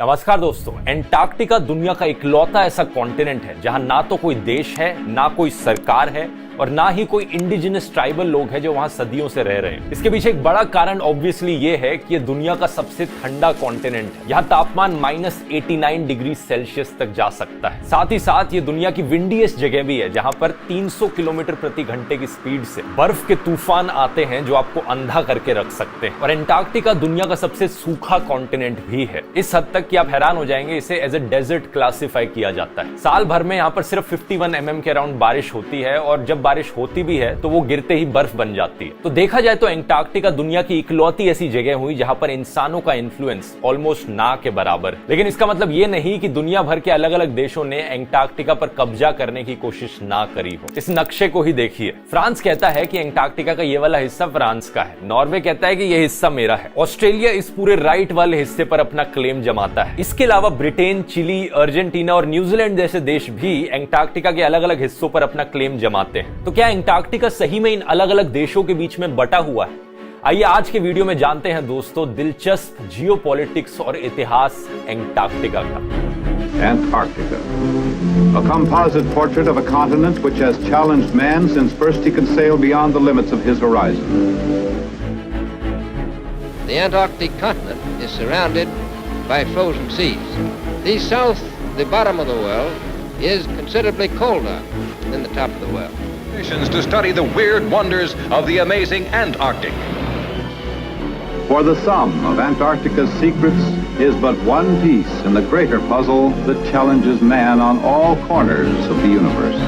नमस्कार दोस्तों, एंटार्क्टिका दुनिया का इकलौता ऐसा कॉन्टिनेंट है जहां ना तो कोई देश है, ना कोई सरकार है और ना ही कोई इंडिजिनस ट्राइबल लोग हैं जो वहां सदियों से रह रहे हैं। इसके पीछे एक बड़ा कारण ऑब्वियसली ये है कि ये दुनिया का सबसे ठंडा कॉन्टिनेंट है। यहाँ तापमान -89 डिग्री सेल्सियस तक जा सकता है। साथ ही साथ ये दुनिया की विंडीएस्ट जगह भी है जहां पर 300 किलोमीटर प्रति घंटे की स्पीड से बर्फ के तूफान आते हैं जो आपको अंधा करके रख सकते हैं। और एंटार्क्टिका दुनिया का सबसे सूखा कॉन्टिनेंट भी है, इस हद तक कि आप हैरान हो जाएंगे। इसे एज ए डेजर्ट क्लासिफाई किया जाता है। साल भर में यहाँ पर सिर्फ 51 mm के अराउंड बारिश होती है और जब बारिश होती भी है तो वो गिरते ही बर्फ बन जाती है। तो देखा जाए तो एंटार्क्टिका दुनिया की इकलौती ऐसी जगह हुई जहां पर इंसानों का इन्फ्लुएंस ऑलमोस्ट ना के बराबर। लेकिन इसका मतलब ये नहीं कि दुनिया भर के अलग अलग देशों ने एंटार्क्टिका पर कब्जा करने की कोशिश ना करी हो। इस नक्शे को ही देखिए। फ्रांस कहता है कि एंटार्क्टिका का ये वाला हिस्सा फ्रांस का है। नॉर्वे कहता है कि ये हिस्सा मेरा है। ऑस्ट्रेलिया इस पूरे राइट वाले हिस्से पर अपना क्लेम जमाता है। इसके अलावा ब्रिटेन, चिली, अर्जेंटीना और न्यूजीलैंड जैसे देश भी एंटार्क्टिका के अलग अलग हिस्सों पर अपना क्लेम जमाते हैं। तो क्या एंटार्क्टिका सही में इन अलग अलग देशों के बीच में बटा हुआ है? आइए आज के वीडियो में जानते हैं दोस्तों दिलचस्प जियोपॉलिटिक्स और इतिहास एंटार्क्टिका का। Antarctica, a composite portrait of a continent which has challenged man since first he could sail beyond the limits of his horizon. The Antarctic continent is surrounded by frozen seas. The south, the bottom of the world, is considerably colder than the top of the world. To study the weird wonders of the amazing Antarctic. For the sum of Antarctica's secrets is but one piece in the greater puzzle that challenges man on all corners of the universe.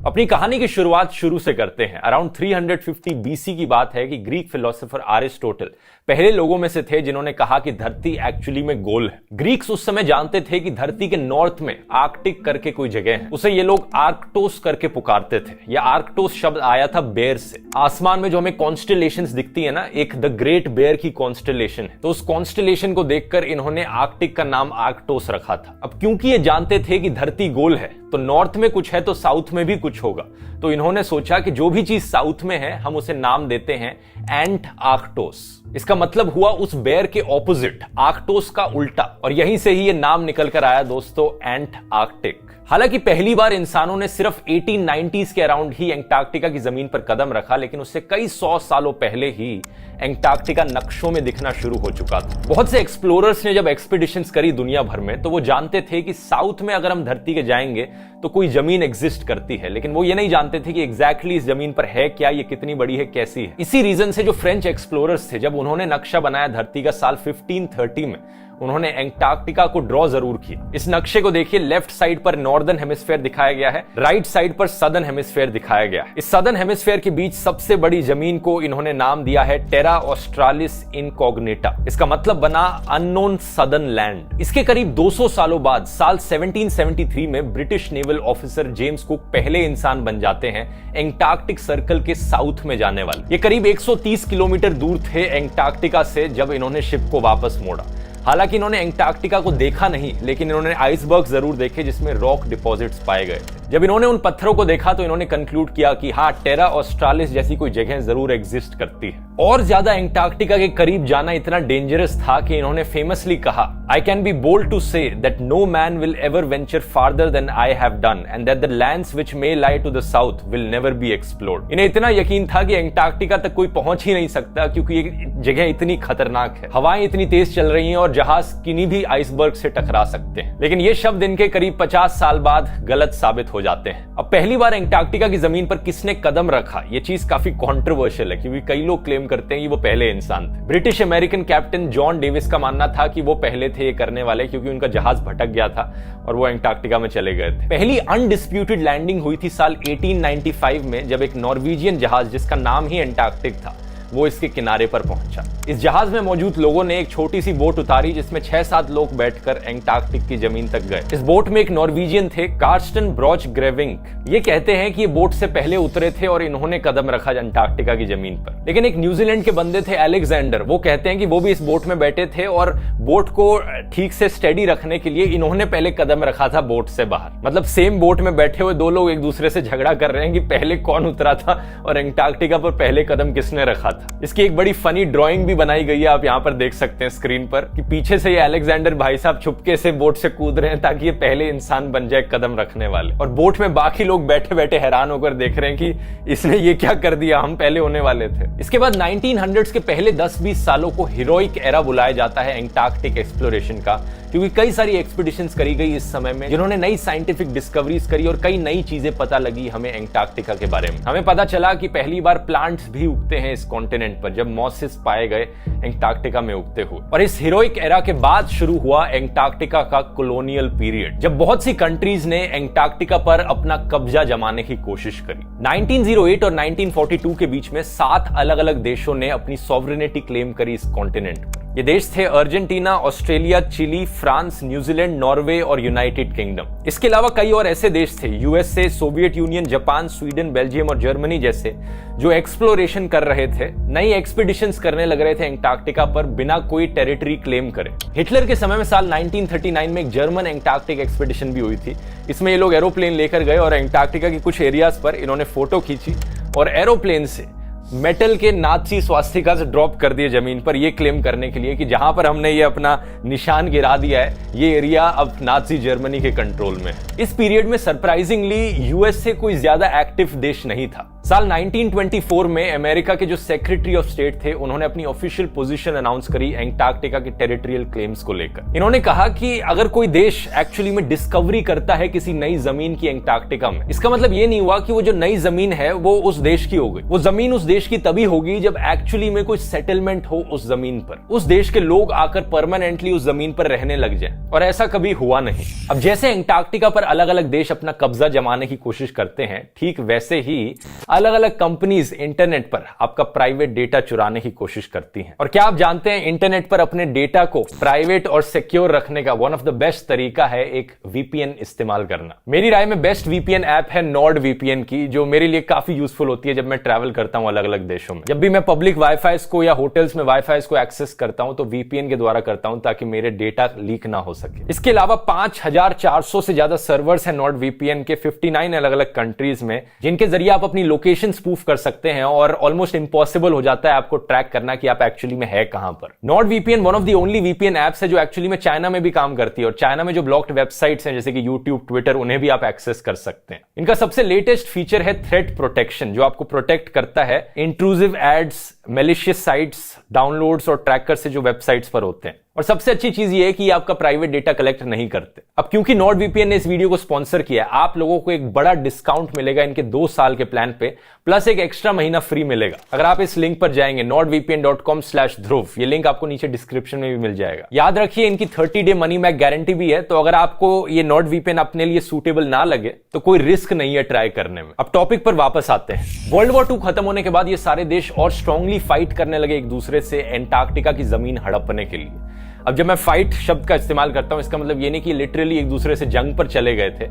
अपनी कहानी की शुरुआत शुरू से करते हैं। Around 350 BC की बात है कि ग्रीक फिलोसोफर अरिस्टोटल पहले लोगों में से थे जिन्होंने कहा कि धरती एक्चुअली में गोल है। ग्रीक्स उस समय जानते थे कि धरती के नॉर्थ में आर्कटिक करके कोई जगह है, उसे ये लोग आर्कटोस करके पुकारते थे। यह आर्कटोस शब्द आया था बेर से। आसमान में जो हमें कॉन्स्टेलेशंस दिखती है ना, एक द ग्रेट बेर की कॉन्स्टेलेशन है, तो उस कॉन्स्टेलेशन को देखकर इन्होंने आर्कटिक का नाम आर्कटोस रखा था। अब क्योंकि ये जानते थे कि धरती गोल है तो नॉर्थ में कुछ है तो साउथ में भी कुछ होगा, तो इन्होंने सोचा कि जो भी चीज साउथ में है हम उसे नाम देते हैं एंट आर्कटोस। इसका मतलब हुआ उस बेर के ऑपोजिट, आर्कटोस का उल्टा, और यहीं से ही ये नाम निकल कर आया दोस्तों, एंट आर्कटिक। हालांकि पहली बार इंसानों ने सिर्फ 1890s के अराउंड ही एंटार्क्टिका की जमीन पर कदम रखा, लेकिन उससे कई 100 सालों पहले ही एंटार्क्टिका नक्शों में दिखना शुरू हो चुका था। बहुत से एक्सप्लोरर्स ने जब एक्सपीडिशंस करी दुनिया भर में तो वो जानते थे कि साउथ में अगर हम धरती के जाएंगे तो कोई जमीन एग्जिस्ट करती है, लेकिन वो ये नहीं जानते थे कि एग्जैक्टली इस जमीन पर है क्या, ये कितनी बड़ी है, कैसी है। इसी रीजन से जो फ्रेंच एक्सप्लोरर्स थे, जब उन्होंने नक्शा बनाया धरती का साल 1530 में, उन्होंने एंटार्क्टिका को ड्रॉ जरूर किया। इस नक्शे को देखिए, लेफ्ट साइड पर नॉर्दर्न हेमिस्फीयर दिखाया गया है, राइट साइड पर सदर्न हेमिस्फीयर दिखाया गया है। इस सदर्न हेमिस्फीयर के बीच सबसे बड़ी जमीन को इन्होंने नाम दिया है टेरा ऑस्ट्रालिस इनकॉग्निटा। इसका मतलब बना अननोन सदर्न लैंड। इसके करीब 200 सालों बाद साल 1773 में British naval officer James cook पहले इंसान बन जाते हैं एंटार्क्टिक सर्कल के साउथ में जाने वाले। ये करीब 130 किलोमीटर दूर थे एंटार्क्टिका से जब इन्होंने शिप को वापस मोड़ा। हालांकि इन्होंने एंटार्क्टिका को देखा नहीं, लेकिन इन्होंने आइसबर्ग जरूर देखे जिसमें रॉक डिपॉजिट्स पाए गए थे। जब इन्होंने उन पत्थरों को देखा तो इन्होंने कंक्लूड किया कि हाँ, टेरा ऑस्ट्रालिस जैसी कोई जगह जरूर एग्जिस्ट करती है। और ज्यादा एंटार्क्टिका के करीब जाना इतना डेंजरस था कि इन्होंने फेमसली कहा, I can be bold to say that no man will ever venture farther than I have done and that the lands which may lie to the south will never be explored. इन्हें इतना यकीन था कि Antarctica तक कोई पहुंच ही नहीं सकता क्योंकि ये जगह इतनी खतरनाक है, हवाएं इतनी तेज चल रही हैं और जहाज किन्हीं भी आइसबर्ग से टकरा सकते हैं। लेकिन ये शब्द इनके करीब 50 साल बाद गलत साबित हो जाते हैं। अब पहली बार एंटार्क्टिका की जमीन पर किसने कदम रखा, ये चीज काफी कंट्रोवर्शियल है क्योंकि कई लोग क्लेम करते हैं कि वो पहले इंसान थे। British American captain John Davis का मानना था कि वो पहले थे ये करने वाले, क्योंकि उनका जहाज भटक गया था और वो एंटार्क्टिका में चले गए थे। पहली अनडिस्प्यूटेड लैंडिंग हुई थी साल 1895 में, जब एक नॉर्वेजियन जहाज जिसका नाम ही एंटार्क्टिक था वो इसके किनारे पर पहुंचा। इस जहाज में मौजूद लोगों ने एक छोटी सी बोट उतारी जिसमें 6-7 लोग बैठकर एंटार्क्टिक की जमीन तक गए। इस बोट में एक नॉर्वेजियन थे, कार्स्टन ब्रॉच ग्रेविंग। ये कहते हैं कि ये बोट से पहले उतरे थे और इन्होंने कदम रखा एंटार्क्टिका की जमीन पर। लेकिन एक न्यूजीलैंड के बंदे थे अलेक्जेंडर, वो कहते हैं कि वो भी इस बोट में बैठे थे और बोट को ठीक से स्टेडी रखने के लिए इन्होंने पहले कदम रखा था बोट से बाहर। मतलब सेम बोट में बैठे हुए दो लोग एक दूसरे से झगड़ा कर रहे हैं कि पहले कौन उतरा था और एंटार्क्टिका पर पहले कदम किसने रखा था। इसकी एक बड़ी फनी ड्राइंग भी बनाई गई है, आप यहाँ पर देख सकते हैं स्क्रीन पर, कि पीछे से ये अलेक्जेंडर भाई साहब छुपके से बोट से कूद रहे हैं ताकि ये पहले इंसान बन जाए कदम रखने वाले, और बोट में बाकी लोग बैठे बैठे हैरान होकर देख रहे हैं कि इसने ये क्या कर दिया, हम पहले होने वाले थे। इसके बाद 1900s के पहले 10-20 सालों को हीरोइक एरा बुलाया जाता है एंटार्क्टिक एक्सप्लोरेशन का, क्योंकि कई सारी एक्सपीडिशंस करी गई इस समय में जिन्होंने नई साइंटिफिक डिस्कवरीज करी और कई नई चीजें पता लगी हमें एंटार्क्टिका के बारे में। हमें पता चला कि पहली बार प्लांट्स भी उगते हैं इस कॉन्टिनेंट पर, जब मॉसेस पाए गए एंटार्क्टिका में उगते हुए। और इस हीरोइक एरा के बाद शुरू हुआ एंटार्क्टिका का कॉलोनियल पीरियड, जब बहुत सी कंट्रीज ने एंटार्क्टिका पर अपना कब्जा जमाने की कोशिश करी। 1908 और 1942 के बीच में 7 अलग अलग देशों ने अपनी सॉवरेनिटी क्लेम करी इस कॉन्टिनेंट पर। ये देश थे Argentina, Australia, Chile, France, New Zealand, Norway और यूनाइटेड किंगडम। इसके अलावा कई और ऐसे देश थे, USA, Soviet Union, Japan, Sweden, Belgium और जर्मनी जैसे, जो एक्सप्लोरेशन कर रहे थे, नई एक्सपीडिशंस करने लग रहे थे एंटार्क्टिका पर बिना कोई टेरिटरी क्लेम करे। हिटलर के समय में साल 1939 में एक जर्मन एंटार्क्टिक एक्सपीडिशन भी हुई थी। इसमें ये लोग एरोप्लेन लेकर गए और एंटार्क्टिका की कुछ एरियाज पर इन्होंने फोटो खींची और एरोप्लेन से मेटल के नाजी स्वास्तिका से ड्रॉप कर दिए जमीन पर, ये क्लेम करने के लिए कि जहां पर हमने ये अपना निशान गिरा दिया है, ये एरिया अब नाजी जर्मनी के कंट्रोल में है। इस पीरियड में सरप्राइजिंगली यूएसए कोई ज्यादा एक्टिव देश नहीं था। साल 1924 में अमेरिका के जो सेक्रेटरी ऑफ स्टेट थे, उन्होंने अपनी ऑफिशियल पोजीशन अनाउंस करी एंटार्क्टिका के टेरिटोरियल क्लेम्स को लेकर। इन्होंने कहा कि अगर कोई देश एक्चुअली में डिस्कवरी करता है किसी नई जमीन की एंटार्क्टिका में, इसका मतलब ये नहीं हुआ कि वो जो नई जमीन है वो उस देश की हो गई। वो जमीन उस देश की तभी होगी जब एक्चुअली में कोई सेटलमेंट हो उस जमीन पर, उस देश के लोग आकर परमानेंटली उस जमीन पर रहने लग जाए, और ऐसा कभी हुआ नहीं। अब जैसे एंटार्क्टिका पर अलग अलग देश अपना कब्जा जमाने की कोशिश करते हैं, ठीक वैसे ही अलग अलग कंपनीज इंटरनेट पर आपका प्राइवेट डेटा चुराने की कोशिश करती हैं। और क्या आप जानते हैं, इंटरनेट पर अपने डेटा को प्राइवेट और सिक्योर रखने का वन ऑफ द बेस्ट तरीका है एक वीपीएन इस्तेमाल करना। मेरी राय में बेस्ट वीपीएन ऐप है नॉर्ड वीपीएन की, जो मेरे लिए काफी यूजफुल होती है जब मैं ट्रैवल करता हूं अलग अलग देशों में। जब भी मैं पब्लिक वाईफाई को या होटल्स में वाईफाई को एक्सेस करता हूं तो वीपीएन के द्वारा करता हूं, ताकि मेरे डेटा लीक ना हो सके। इसके अलावा 5400 से ज्यादा सर्वर्स हैं नॉर्ड वीपीएन के 59 अलग अलग कंट्रीज में, जिनके जरिए आप अपनी लोकेशन स्पूफ कर सकते हैं और ऑलमोस्ट इम्पॉसिबल हो जाता है आपको ट्रैक करना कि आप एक्चुअली में है कहां पर। Nord VPN one of the only VPN apps है जो एक्चुअली में चाइना में भी काम करती है, और चाइना में जो ब्लॉक्ड वेबसाइट्स हैं जैसे कि यूट्यूब, ट्विटर, उन्हें भी आप एक्सेस कर सकते हैं। इनका सबसे लेटेस्ट फीचर है थ्रेट प्रोटेक्शन, जो आपको प्रोटेक्ट करता है intrusive ads, malicious sites, downloads और ट्रैकर से जो वेबसाइट्स पर होते हैं। और सबसे अच्छी चीज ये है कि आपका प्राइवेट डेटा कलेक्ट नहीं करते। अब क्योंकि नॉर्ड वीपीएन ने इस वीडियो को स्पॉन्सर किया है, आप लोगों को एक बड़ा डिस्काउंट मिलेगा इनके 2 साल के प्लान पे, प्लस एक एक्स्ट्रा महीना फ्री मिलेगा अगर आप इस लिंक पर जाएंगे nordvpn.com/dhruv। ये लिंक आपको नीचे डिस्क्रिप्शन में भी मिल जाएगा। याद रखिए इनकी 30 डे मनी बैक गारंटी भी है, तो अगर आपको ये नॉर्ड वीपीएन अपने लिए सूटेबल ना लगे तो कोई रिस्क नहीं है ट्राई करने में। अब टॉपिक पर वापस आते हैं। वर्ल्ड वॉर 2 खत्म होने के बाद ये सारे देश और स्ट्रांगली फाइट करने लगे एक दूसरे से एंटार्क्टिका की जमीन हड़पने के लिए। अब जब मैं फाइट शब्द का इस्तेमाल करता हूं, इसका मतलब ये नहीं कि लिटरली एक दूसरे से जंग पर चले गए थे।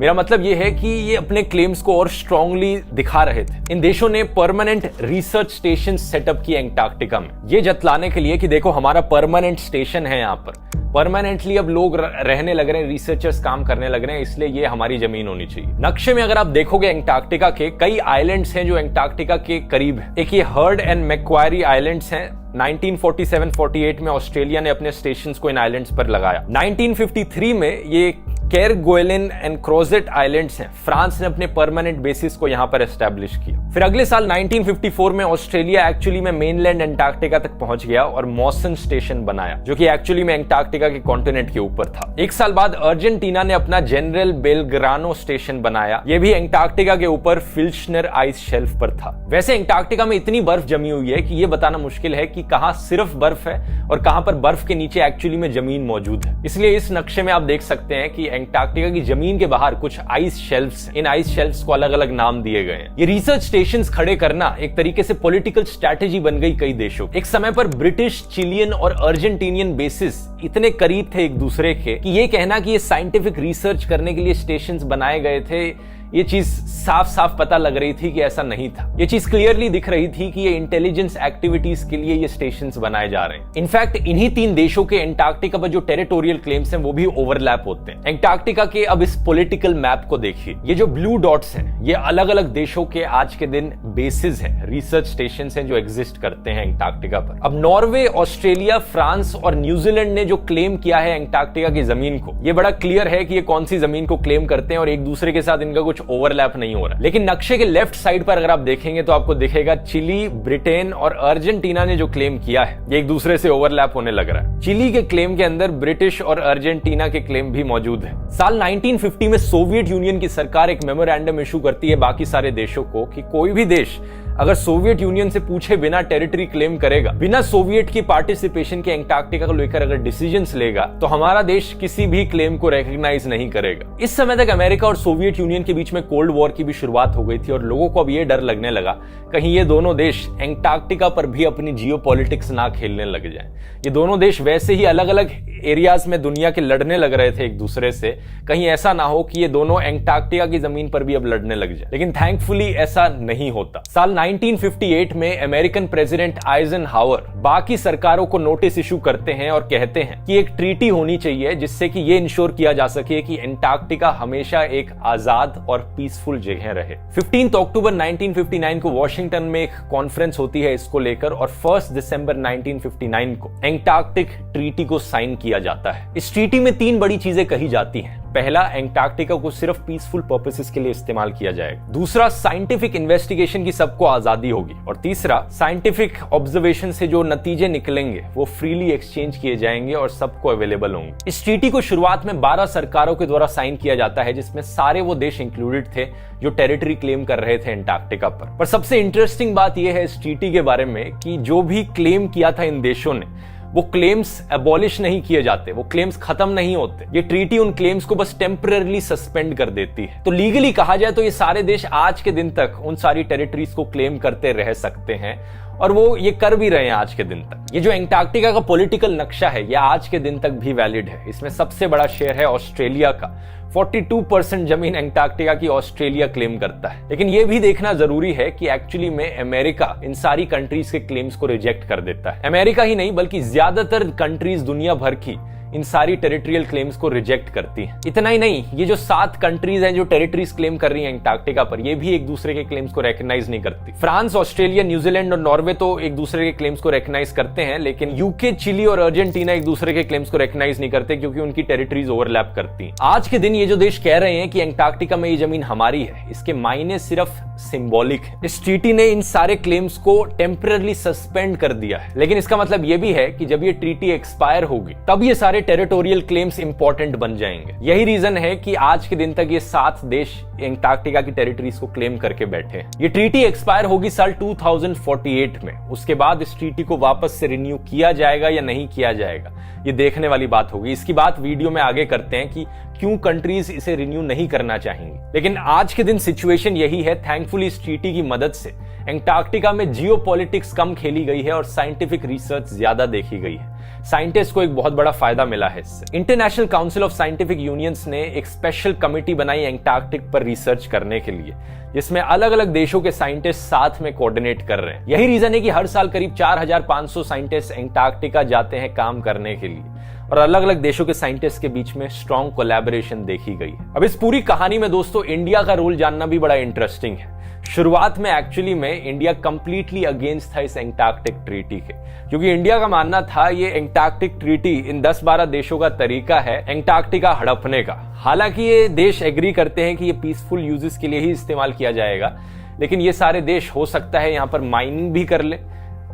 मेरा मतलब ये है कि ये अपने क्लेम्स को और स्ट्रांगली दिखा रहे थे। इन देशों ने परमानेंट रिसर्च स्टेशन सेटअप किए एंटार्क्टिका में, ये जतलाने के लिए कि देखो हमारा परमानेंट स्टेशन है यहाँ पर, परमानेंटली अब लोग रहने लग रहे हैं, रिसर्चर्स काम करने लग रहे हैं, इसलिए ये हमारी जमीन होनी चाहिए। नक्शे में अगर आप देखोगे एंटार्क्टिका के कई आइलैंड्स हैं जो एंटार्क्टिका के करीब है। एक ये हर्ड एंड मैक्वायरी आइलैंड्स हैं। 1947-48 में ऑस्ट्रेलिया ने अपने स्टेशंस को इन आइलैंड्स पर लगाया। 1953 में ये केरगोएलिन एंड क्रोजेट आइलैंड्स हैं, फ्रांस ने अपने परमानेंट बेसिस को यहां पर एस्टैब्लिश किया। फिर अगले साल 1954 में ऑस्ट्रेलिया एक्चुअली में मेनलैंड एंटार्क्टिका तक पहुंच गया और मॉसन स्टेशन बनाया, जो कि एक्चुअली में एंटार्क्टिका के कॉन्टिनेंट के ऊपर था। एक साल बाद अर्जेंटीना ने अपना जनरल बेलग्रानो स्टेशन बनाया, यह भी एंटार्क्टिका के ऊपर फिल्चनर आइस शेल्फ पर था। वैसे एंटार्क्टिका में इतनी बर्फ जमी हुई है कि यह बताना मुश्किल है कि कहां सिर्फ बर्फ है और कहां पर बर्फ के नीचे एक्चुअली में जमीन मौजूद है। इसलिए इस नक्शे में आप देख सकते हैं कि एंटार्क्टिका की जमीन के बाहर कुछ आइस शेल्फ्स, इन आइस शेल्फ्स को अलग अलग नाम दिए गए हैं। ये रिसर्च स्टेशंस खड़े करना एक तरीके से पॉलिटिकल स्ट्रैटेजी बन गई कई देशों। एक समय पर ब्रिटिश, चिलियन और अर्जेंटीनियन बेसिस इतने करीब थे एक दूसरे के कि ये कहना कि ये साइंटिफिक रिसर्च करने के लिए स्टेशंस बनाए गए थे, ये चीज साफ साफ पता लग रही थी कि ऐसा नहीं था। ये चीज क्लियरली दिख रही थी कि ये इंटेलिजेंस एक्टिविटीज के लिए ये स्टेशंस बनाए जा रहे हैं। इनफैक्ट इन्हीं 3 देशों के एंटार्क्टिका पर जो टेरिटोरियल क्लेम्स हैं वो भी ओवरलैप होते हैं। एंटार्क्टिका के अब इस पॉलिटिकल मैप को देखिए, ये जो ब्लू डॉट्स हैं ये अलग अलग देशों के आज के दिन बेसिस हैं, रिसर्च स्टेशन हैं जो एग्जिस्ट करते हैं एंटार्क्टिका पर। अब नॉर्वे, ऑस्ट्रेलिया, फ्रांस और न्यूजीलैंड ने जो क्लेम किया है एंटार्क्टिका की जमीन को, ये बड़ा क्लियर है कि ये कौन सी जमीन को क्लेम करते हैं और एक दूसरे के साथ इनका कुछ ओवरलैप नहीं हो रहा। लेकिन नक्शे के लेफ्ट साइड पर अगर आप देखेंगे तो आपको दिखेगा चिली, ब्रिटेन और अर्जेंटीना ने जो क्लेम किया है ये एक दूसरे से ओवरलैप होने लग रहा है। चिली के क्लेम के अंदर ब्रिटिश और अर्जेंटीना के क्लेम भी मौजूद है। साल 1950 में सोवियत यूनियन की सरकार एक मेमोरेंडम इशू करती है बाकी सारे देशों को कि कोई भी देश अगर सोवियत यूनियन से पूछे बिना टेरिटरी क्लेम करेगा, बिना सोवियत की पार्टिसिपेशन के एंटार्क्टिका को लेकर अगर डिसीजंस लेगा, तो हमारा देश किसी भी क्लेम को रिकॉग्नाइज नहीं करेगा। इस समय तक अमेरिका और सोवियत यूनियन के बीच में कोल्ड वॉर की भी शुरुआत हो गई थी और लोगों को अब ये डर लगने लगा कहीं ये दोनों देश एंटार्क्टिका पर भी अपनी जियोपॉलिटिक्स ना खेलने लग जाएं। ये दोनों देश वैसे ही अलग अलग एरियाज में दुनिया के लड़ने लग रहे थे एक दूसरे से, कहीं ऐसा ना हो कि ये दोनों एंटार्क्टिका की जमीन पर भी अब लड़ने लग जाए। लेकिन थैंकफुली ऐसा नहीं होता। साल 1958 में अमेरिकन प्रेसिडेंट आइजनहावर बाकी सरकारों को नोटिस इशू करते हैं और कहते हैं कि एक ट्रीटी होनी चाहिए जिससे कि ये इंश्योर किया जा सके कि एंटार्क्टिका हमेशा एक आजाद और पीसफुल जगह रहे। 15 अक्टूबर 1959 को वॉशिंगटन में एक कॉन्फ्रेंस होती है इसको लेकर और 1 दिसंबर 1959 को एंटार्क्टिक ट्रीटी को साइन किया जाता है। इस ट्रीटी में 3 बड़ी चीजें कही जाती हैं। पहला, एंटार्क्टिका को सिर्फ पीसफुल पर्पसेस के लिए इस्तेमाल किया जाएगा। दूसरा, साइंटिफिक इन्वेस्टिगेशन की सबको आजादी होगी। और तीसरा, साइंटिफिक ऑब्जर्वेशन से जो नतीजे निकलेंगे वो फ्रीली एक्सचेंज किए जाएंगे और सबको अवेलेबल होंगे। इस ट्रीटी को शुरुआत में 12 सरकारों के द्वारा साइन किया जाता है जिसमें सारे वो देश इंक्लूडेड थे जो टेरिटरी क्लेम कर रहे थे एंटार्क्टिका पर सबसे इंटरेस्टिंग बात यह है इस ट्रीटी के बारे में कि जो भी क्लेम किया था इन देशों ने, वो क्लेम्स एबॉलिश नहीं किए जाते, वो क्लेम्स खत्म नहीं होते। ये ट्रीटी उन क्लेम्स को बस टेम्पररी सस्पेंड कर देती है। तो लीगली कहा जाए तो ये सारे देश आज के दिन तक उन सारी टेरिटरीज को क्लेम करते रह सकते हैं और वो ये कर भी रहे हैं आज के दिन तक। ये जो एंटार्क्टिका का पॉलिटिकल नक्शा है ये आज के दिन तक भी वैलिड है। इसमें सबसे बड़ा शेयर है ऑस्ट्रेलिया का। 42% जमीन एंटार्क्टिका की ऑस्ट्रेलिया क्लेम करता है। लेकिन यह भी देखना जरूरी है कि एक्चुअली में अमेरिका इन सारी कंट्रीज के क्लेम्स को रिजेक्ट कर देता है। अमेरिका ही नहीं बल्कि ज्यादातर कंट्रीज दुनिया भर की इन सारी टेरिटोरियल क्लेम्स को रिजेक्ट करती हैं। इतना ही नहीं, ये जो 7 कंट्रीज हैं जो टेरिटरीज क्लेम कर रही हैं एंटार्क्टिका पर, ये भी एक दूसरे के क्लेम्स को रिकॉग्नाइज नहीं करती। फ्रांस, ऑस्ट्रेलिया, न्यूजीलैंड और नॉर्वे तो एक दूसरे के क्लेम्स को रिकॉग्नाइज करते हैं, लेकिन यूके, चिली और अर्जेंटीना एक दूसरे के क्लेम्स को रिकॉग्नाइज नहीं करते क्योंकि उनकी टेरिटरीज ओवरलैप करती हैं। आज के दिन ये जो देश कह रहे हैं कि एंटार्क्टिका में ये जमीन हमारी है, इसके मायने सिर्फ सिंबॉलिक है। इस ट्रीटी ने इन सारे क्लेम्स को टेम्पररी सस्पेंड कर दिया है, लेकिन इसका मतलब यह भी है कि जब ये ट्रीटी एक्सपायर होगी तब ये सारे टेरिटोरियल क्लेम्स इंपॉर्टेंट बन जाएंगे। यही रीजन है कि आज के दिन तक ये 7 देश एंटार्क्टिका की टेरिटरीज को क्लेम करके बैठे हैं। ये ट्रीटी एक्सपायर होगी साल 2048 में। उसके बाद इस ट्रीटी को वापस से रिन्यू किया जाएगा या नहीं किया जाएगा, ये देखने वाली बात होगी। इसकी बात वीडियो में आगे करते हैं कि क्यों कंट्रीज इसे रिन्यू नहीं करना चाहेंगी। लेकिन आज के दिन सिचुएशन यही है। थैंकफुली इस ट्रीटी की मदद से एंटार्क्टिका में जियोपॉलिटिक्स कम खेली गई है और साइंटिफिक रिसर्च ज्यादा देखी गई है। साइंटिस्ट को एक बहुत बड़ा फायदा मिला है इससे। International council of scientific unions ने एक स्पेशल कमिटी बनाई एंटार्क्टिक पर रिसर्च करने के लिए, जिसमें अलग अलग देशों के साइंटिस्ट साथ में कोऑर्डिनेट कर रहे हैं। यही रीजन है कि हर साल करीब 4500 साइंटिस्ट एंटार्क्टिका जाते हैं काम करने के लिए और अलग अलग देशों के साइंटिस्ट के बीच में स्ट्रॉन्ग कोलैबोरेशन देखी गई है। अब इस पूरी कहानी में दोस्तों इंडिया का रोल जानना भी बड़ा इंटरेस्टिंग है। शुरुआत में एक्चुअली में इंडिया कंप्लीटली अगेंस्ट था इस एंटार्क्टिक ट्रीटी के, क्योंकि इंडिया का मानना था ये एंटार्क्टिक ट्रीटी इन 10-12 देशों का तरीका है एंटार्क्टिका हड़पने का। हालांकि ये देश एग्री करते हैं कि ये पीसफुल यूजेस के लिए ही इस्तेमाल किया जाएगा, लेकिन ये सारे देश हो सकता है यहाँ पर माइनिंग भी कर ले,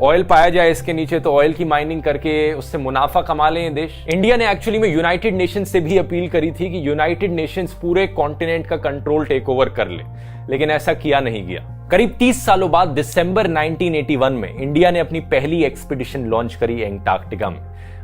ऑयल पाया जाए इसके नीचे तो ऑयल की माइनिंग करके उससे मुनाफा कमा लें देश। इंडिया ने एक्चुअली में यूनाइटेड नेशंस से भी अपील करी थी कि यूनाइटेड नेशंस पूरे कॉन्टिनेंट का कंट्रोल टेक ओवर कर ले, लेकिन ऐसा किया नहीं गया। करीब 30 सालों बाद दिसंबर 1981 में इंडिया ने अपनी पहली एक्सपीडिशन लॉन्च करी एंटार्क्टिका में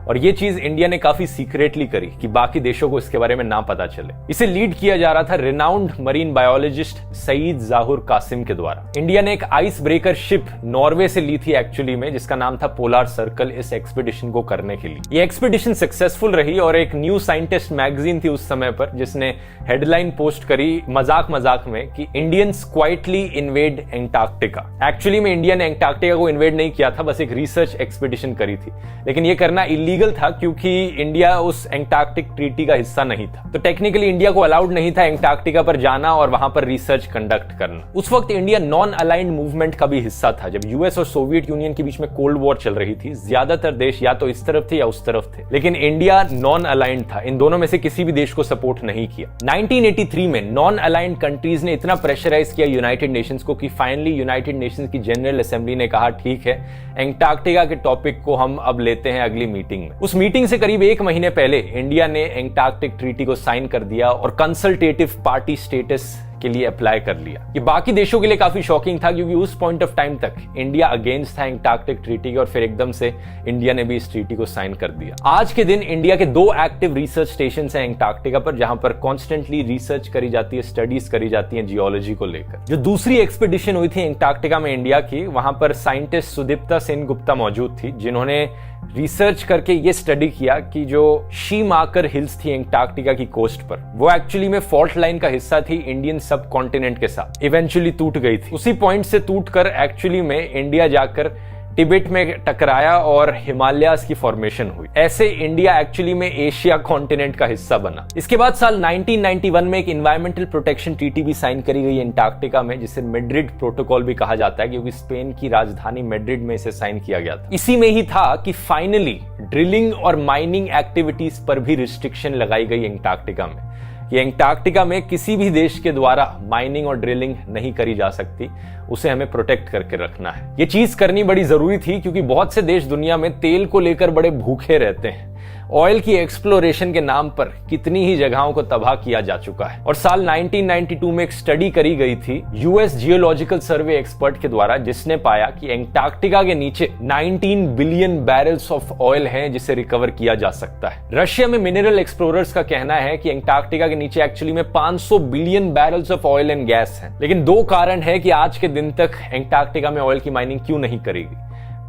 और ये चीज इंडिया ने काफी सीक्रेटली करी कि बाकी देशों को इसके बारे में ना पता चले। इसे लीड किया जा रहा था renowned marine biologist Syed Zahoor Qasim के द्वारा। इंडिया ने एक आइस ब्रेकर शिप नॉर्वे से ली थी एक्चुअली में, जिसका नाम था पोलार सर्कल, इस एक्सपीडिशन को करने के लिए। ये एक्सपीडिशन सक्सेसफुल रही और एक न्यू साइंटिस्ट मैगजीन थी उस समय पर, जिसने हेडलाइन पोस्ट करी मजाक मजाक में कि Indians quietly invade Antarctica. Actually में इंडिया ने एंटार्क्टिका को इन्वेड नहीं किया था, बस एक रिसर्च एक्सपीडिशन करी थी, लेकिन ये करना इलीगल था क्योंकि इंडिया उस एंटार्क्टिक ट्रीटी का हिस्सा नहीं था। तो टेक्निकली इंडिया को अलाउड नहीं था एंटार्क्टिका पर जाना और वहां पर रिसर्च कंडक्ट करना। उस वक्त इंडिया नॉन अलाइंड मूवमेंट का भी हिस्सा था। जब यूएस और सोवियत यूनियन के बीच में कोल्ड वॉर चल रही थी, ज्यादातर देश या तो इस तरफ थे या उस तरफ थे, लेकिन इंडिया नॉन अलाइंड था। इन दोनों में से किसी भी देश को सपोर्ट नहीं किया। 1983 में नॉन अलाइंड कंट्रीज ने इतना प्रेशराइज किया यूनाइटेड नेशंस को कि फाइनली यूनाइटेड नेशंस की जनरल असेंबली ने कहा ठीक है, एंटार्क्टिका के टॉपिक को हम अब लेते हैं अगली मीटिंग में। उस मीटिंग से करीब 1 महीने पहले इंडिया ने एंटार्क्टिक ट्रीटी को साइन कर दिया और कंसल्टेटिव पार्टी स्टेटस के लिए अप्लाई कर लिया। ये बाकी देशों के लिए काफी शॉकिंग था क्योंकि उस पॉइंट ऑफ टाइम तक इंडिया अगेंस्ट था एंटार्क्टिक ट्रीटी के, और फिर एकदम से इंडिया ने भी इस ट्रीटी को साइन कर दिया। आज के दिन इंडिया के 2 एक्टिव रिसर्च स्टेशन हैं एंटार्क्टिका पर, जहां पर कॉन्स्टेंटली रिसर्च करी जाती है, स्टडीज करी जाती है जियोलॉजी को लेकर। जो दूसरी एक्सपीडिशन हुई थी एंटार्क्टिका में इंडिया की, वहां पर साइंटिस्ट सुदीप्ता सेन गुप्ता मौजूद थी, जिन्होंने रिसर्च करके ये स्टडी किया कि जो शीमाकर हिल्स थी एंटार्क्टिका की कोस्ट पर, वो एक्चुअली में फॉल्ट लाइन का हिस्सा थी इंडियन सब कॉन्टिनेंट के साथ, इवेंचुअली टूट गई थी। उसी पॉइंट से टूटकर एक्चुअली में इंडिया जाकर तिब्बत में टकराया और हिमालयाज की फॉर्मेशन हुई। ऐसे इंडिया एक्चुअली में एशिया कॉन्टिनेंट का हिस्सा बना। इसके बाद साल 1991 में एक एनवायरमेंटल प्रोटेक्शन ट्रीटी भी साइन करी गई एंटार्क्टिका में, जिसे मैड्रिड प्रोटोकॉल भी कहा जाता है क्योंकि स्पेन की राजधानी मैड्रिड में इसे साइन किया गया था। इसी में ही था कि फाइनली ड्रिलिंग और माइनिंग एक्टिविटीज पर भी रिस्ट्रिक्शन लगाई गई एंटार्क्टिका में। ये एंटार्क्टिका में किसी भी देश के द्वारा माइनिंग और ड्रिलिंग नहीं करी जा सकती, उसे हमें प्रोटेक्ट करके रखना है। ये चीज करनी बड़ी जरूरी थी क्योंकि बहुत से देश दुनिया में तेल को लेकर बड़े भूखे रहते हैं। ऑयल की एक्सप्लोरेशन के नाम पर कितनी ही जगहों को तबाह किया जा चुका है। और साल 1992 में एक स्टडी करी गई थी यूएस जियोलॉजिकल सर्वे एक्सपर्ट के द्वारा, जिसने पाया कि एंटार्क्टिका के नीचे 19 बिलियन बैरल्स ऑफ ऑयल हैं जिसे रिकवर किया जा सकता है। रशिया में मिनरल एक्सप्लोरर्स का कहना है कि एंटार्क्टिका के नीचे एक्चुअली में 500 billion barrels of oil and gas हैं। लेकिन 2 कारण है कि आज के दिन तक एंटार्क्टिका में ऑयल की माइनिंग क्यों नहीं करेगी।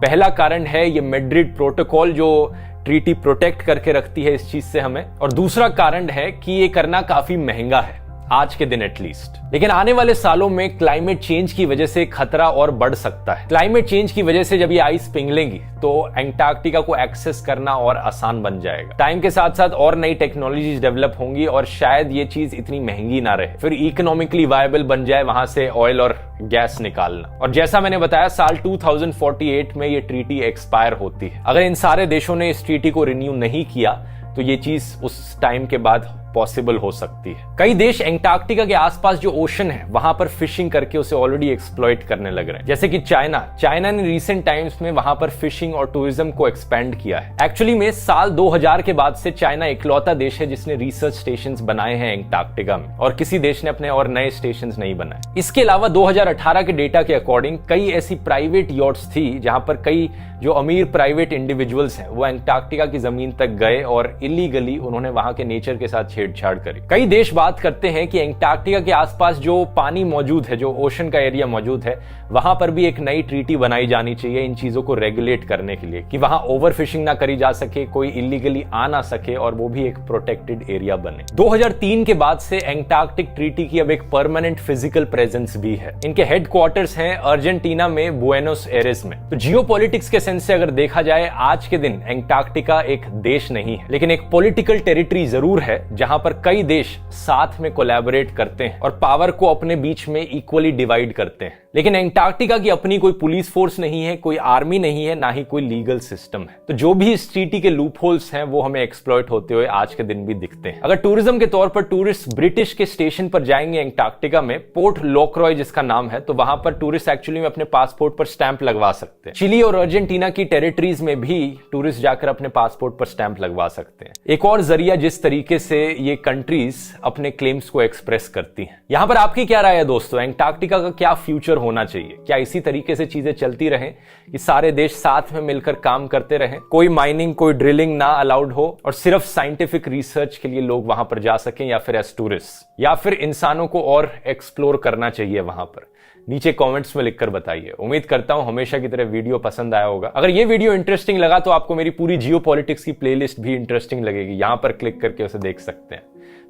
पहला कारण है ये मैड्रिड प्रोटोकॉल जो ट्रीटी प्रोटेक्ट करके रखती है इस चीज से हमें, और दूसरा कारण है कि ये करना काफी महंगा है आज के दिन एटलीस्ट। लेकिन आने वाले सालों में क्लाइमेट चेंज की वजह से खतरा और बढ़ सकता है। क्लाइमेट चेंज की वजह से जब ये आइस पिघलेगी तो एंटार्क्टिका को एक्सेस करना और आसान बन जाएगा। टाइम के साथ साथ और नई टेक्नोलॉजीज डेवलप होंगी और शायद ये चीज इतनी महंगी ना रहे, फिर इकोनॉमिकली वायबल बन जाए वहां से ऑयल और गैस निकालना। और जैसा मैंने बताया साल 2048 में ये ट्रीटी एक्सपायर होती है। अगर इन सारे देशों ने इस ट्रीटी को रिन्यू नहीं किया तो ये चीज उस टाइम के बाद पॉसिबल हो सकती है। कई देश एंटार्क्टिका के आसपास जो ओशन है वहां पर फिशिंग करके उसे ऑलरेडी एक्सप्लॉइट करने लग रहे हैं, जैसे कि चाइना ने रिसेंट टाइम्स में वहां पर फिशिंग और टूरिज्म को एक्सपेंड किया है। एक्चुअली में साल 2000 के बाद से चाइना इकलौता देश है जिसने रिसर्च स्टेशंस बनाए हैं एंटार्क्टिका में, और किसी देश ने अपने और नए स्टेशंस नहीं बनाए। इसके अलावा 2018 के डेटा के अकॉर्डिंग कई ऐसी प्राइवेट यॉट्स थी जहां पर कई जो अमीर प्राइवेट इंडिविजुअल्स हैं वो एंटार्क्टिका की जमीन तक गए और इलीगली उन्होंने वहां के नेचर के साथ छेड़छाड़ करी। कई देश बात करते हैं कि एंटार्क्टिका के आसपास जो पानी मौजूद है, जो ओशन का एरिया मौजूद है, वहां पर भी एक नई ट्रीटी बनाई जानी चाहिए इन चीजों को रेगुलेट करने के लिए, कि वहां ओवर फिशिंग ना करी जा सके, कोई इलीगली आ ना सके और वो भी एक प्रोटेक्टेड एरिया बने। 2003 के बाद से एंटार्क्टिक ट्रीटी की अब एक परमानेंट फिजिकल प्रेजेंस भी है। इनके हेडक्वार्टर्स हैं अर्जेंटीना में बुएनोस एयरेस में। तो जियोपॉलिटिक्स के सेंस से अगर देखा जाए आज के दिन एंटार्क्टिका एक देश नहीं है, लेकिन एक पॉलिटिकल टेरिटरी जरूर है जहां पर कई देश साथ में कोलैबोरेट करते हैं और पावर को अपने बीच में इक्वली डिवाइड करते हैं। लेकिन एंटार्क्टिका की अपनी कोई पुलिस फोर्स नहीं है, कोई आर्मी नहीं है, ना ही कोई लीगल सिस्टम है। तो जो भी इस ट्रीटी के लूप होल्स हैं वो हमें एक्सप्लॉइट होते हुए आज के दिन भी दिखते हैं। अगर टूरिज्म के तौर पर टूरिस्ट ब्रिटिश के स्टेशन पर जाएंगे एंटार्क्टिका में, पोर्ट लोक्रॉय जिसका नाम है, तो वहां पर टूरिस्ट एक्चुअली में अपने पासपोर्ट पर स्टैंप लगवा सकते हैं। चिली और अर्जेंटीना की टेरिटरीज में भी टूरिस्ट जाकर अपने पासपोर्ट पर स्टैंप लगवा सकते हैं। एक और जरिया जिस तरीके से ये कंट्रीज अपने क्लेम्स को एक्सप्रेस करती हैं। यहां पर आपकी क्या राय है दोस्तों? एंटार्क्टिका का क्या फ्यूचर होना चाहिए? क्या इसी तरीके से चीजें चलती रहें कि सारे देश साथ में मिलकर काम करते रहें, कोई माइनिंग कोई ड्रिलिंग ना अलाउड हो और सिर्फ साइंटिफिक रिसर्च के लिए लोग वहां पर जा सकें, या फिर एज टूरिस्ट, या फिर इंसानों को और एक्सप्लोर करना चाहिए वहां पर? नीचे कमेंट्स में लिखकर बताइए। उम्मीद करता हूं हमेशा की तरह वीडियो पसंद आया होगा। अगर ये वीडियो इंटरेस्टिंग लगा तो आपको मेरी पूरी जियोपॉलिटिक्स की प्लेलिस्ट भी इंटरेस्टिंग लगेगी, यहां पर क्लिक करके उसे देख सकते हैं।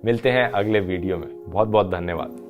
मिलते हैं अगले वीडियो में। बहुत बहुत धन्यवाद।